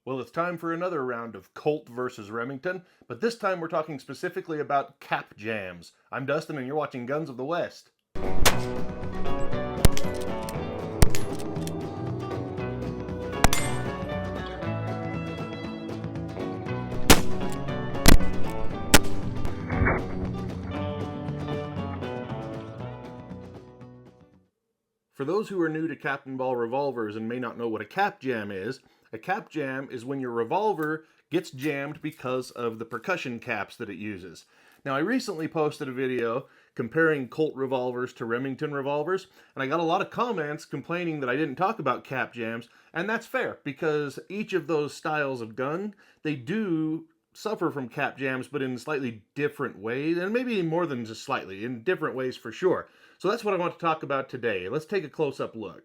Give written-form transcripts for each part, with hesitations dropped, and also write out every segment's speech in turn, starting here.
Well, it's time for another round of Colt versus Remington, but this time we're talking specifically about cap jams. I'm Dustin, and you're watching Guns of the West. For those who are new to Captain Ball revolvers and may not know what a cap jam is when your revolver gets jammed because of the percussion caps that it uses. Now, I recently posted a video comparing Colt revolvers to Remington revolvers, and I got a lot of comments complaining that I didn't talk about cap jams, and that's fair because each of those styles of gun, they do suffer from cap jams, but in slightly different ways, and maybe more than just slightly, in different ways for sure. So that's what I want to talk about today. Let's take a close-up look.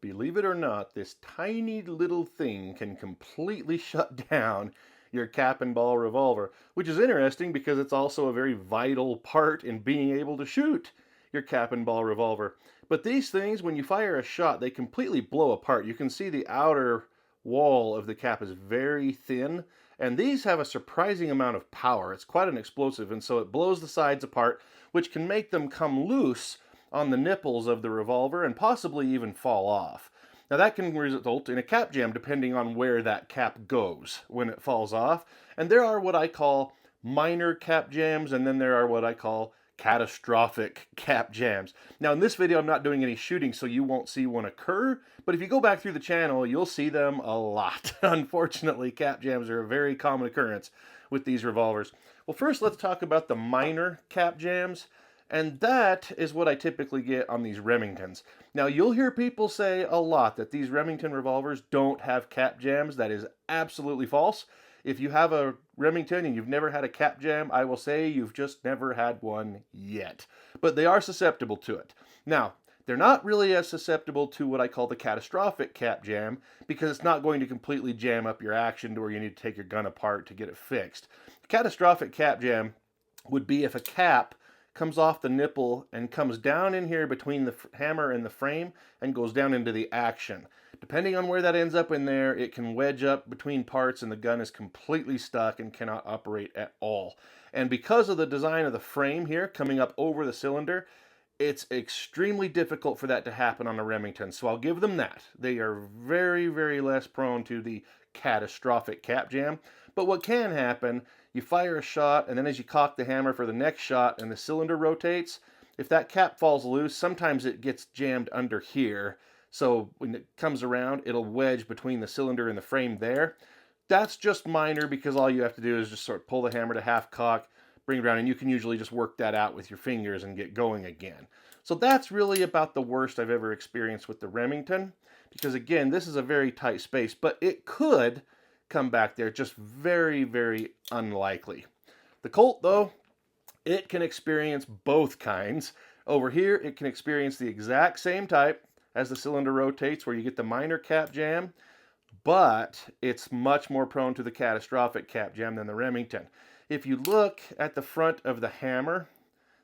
Believe it or not, this tiny little thing can completely shut down your cap and ball revolver, which is interesting because it's also a very vital part in being able to shoot your cap and ball revolver. But these things, when you fire a shot, they completely blow apart. You can see the outer wall of the cap is very thin, and these have a surprising amount of power. It's quite an explosive, and so it blows the sides apart, which can make them come loose on the nipples of the revolver and possibly even fall off. Now that can result in a cap jam depending on where that cap goes when it falls off. And there are what I call minor cap jams, and then there are what I call catastrophic cap jams. Now in this video I'm not doing any shooting, so you won't see one occur, but if you go back through the channel you'll see them a lot. Unfortunately, cap jams are a very common occurrence with these revolvers. Well, first let's talk about the minor cap jams. And that is what I typically get on these Remingtons. Now, you'll hear people say a lot that these Remington revolvers don't have cap jams. That is absolutely false. If you have a Remington and you've never had a cap jam, I will say you've just never had one yet. But they are susceptible to it. Now, they're not really as susceptible to what I call the catastrophic cap jam because it's not going to completely jam up your action to where you need to take your gun apart to get it fixed. The catastrophic cap jam would be if a cap comes off the nipple and comes down in here between the hammer and the frame and goes down into the action. Depending on where that ends up in there, it can wedge up between parts and the gun is completely stuck and cannot operate at all. And because of the design of the frame here coming up over the cylinder, it's extremely difficult for that to happen on a Remington. So I'll give them that. They are very, very less prone to the catastrophic cap jam. But what can happen, you fire a shot, and then as you cock the hammer for the next shot and the cylinder rotates, if that cap falls loose, sometimes it gets jammed under here. So when it comes around, it'll wedge between the cylinder and the frame there. That's just minor because all you have to do is just sort of pull the hammer to half cock, bring it around, and you can usually just work that out with your fingers and get going again. So that's really about the worst I've ever experienced with the Remington, because again, this is a very tight space, but it could come back there, just very, very unlikely. The Colt, though, it can experience both kinds. Over here, it can experience the exact same type as the cylinder rotates, where you get the minor cap jam, but it's much more prone to the catastrophic cap jam than the Remington. If you look at the front of the hammer,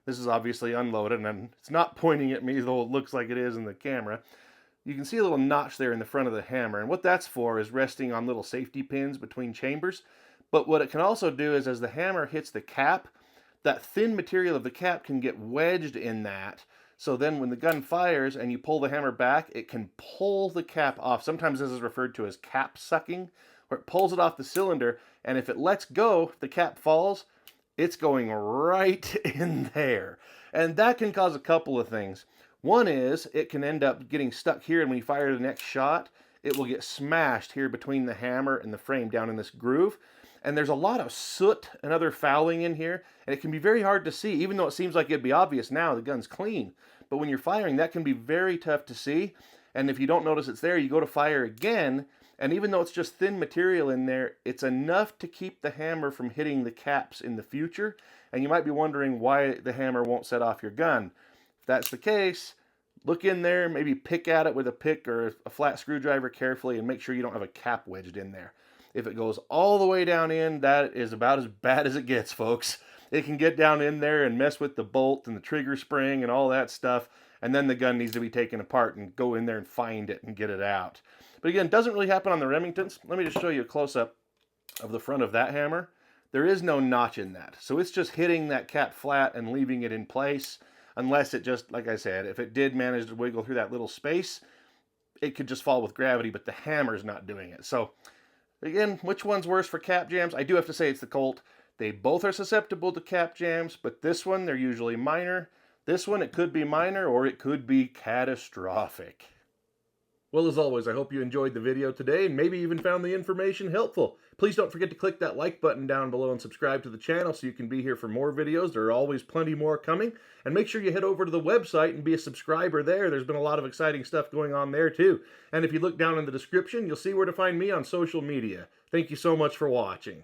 this is obviously unloaded, and it's not pointing at me, though it looks like it is in the camera. You can see a little notch there in the front of the hammer, and what that's for is resting on little safety pins between chambers. But what it can also do is as the hammer hits the cap, that thin material of the cap can get wedged in that. So then when the gun fires and you pull the hammer back, it can pull the cap off. Sometimes this is referred to as cap sucking, where it pulls it off the cylinder, and if it lets go, the cap falls, it's going right in there. And that can cause a couple of things. One is it can end up getting stuck here, and when you fire the next shot, it will get smashed here between the hammer and the frame down in this groove. And there's a lot of soot and other fouling in here, and it can be very hard to see, even though it seems like it'd be obvious now, the gun's clean. But when you're firing, that can be very tough to see. And if you don't notice it's there, you go to fire again, and even though it's just thin material in there, it's enough to keep the hammer from hitting the caps in the future. And you might be wondering why the hammer won't set off your gun. If that's the case, look in there, maybe pick at it with a pick or a flat screwdriver carefully and make sure you don't have a cap wedged in there. If it goes all the way down in, that is about as bad as it gets, folks. It can get down in there and mess with the bolt and the trigger spring and all that stuff, and then the gun needs to be taken apart and go in there and find it and get it out. But again, doesn't really happen on the Remingtons. Let me just show you a close-up of the front of that hammer. There is no notch in that. So it's just hitting that cap flat and leaving it in place. Unless it just, like I said, if it did manage to wiggle through that little space, it could just fall with gravity, but the hammer's not doing it. So again, which one's worse for cap jams? I do have to say it's the Colt. They both are susceptible to cap jams, but this one, they're usually minor. This one, it could be minor or it could be catastrophic. Well, as always, I hope you enjoyed the video today and maybe even found the information helpful. Please don't forget to click that like button down below and subscribe to the channel so you can be here for more videos. There are always plenty more coming. And make sure you head over to the website and be a subscriber there. There's been a lot of exciting stuff going on there too. And if you look down in the description, you'll see where to find me on social media. Thank you so much for watching.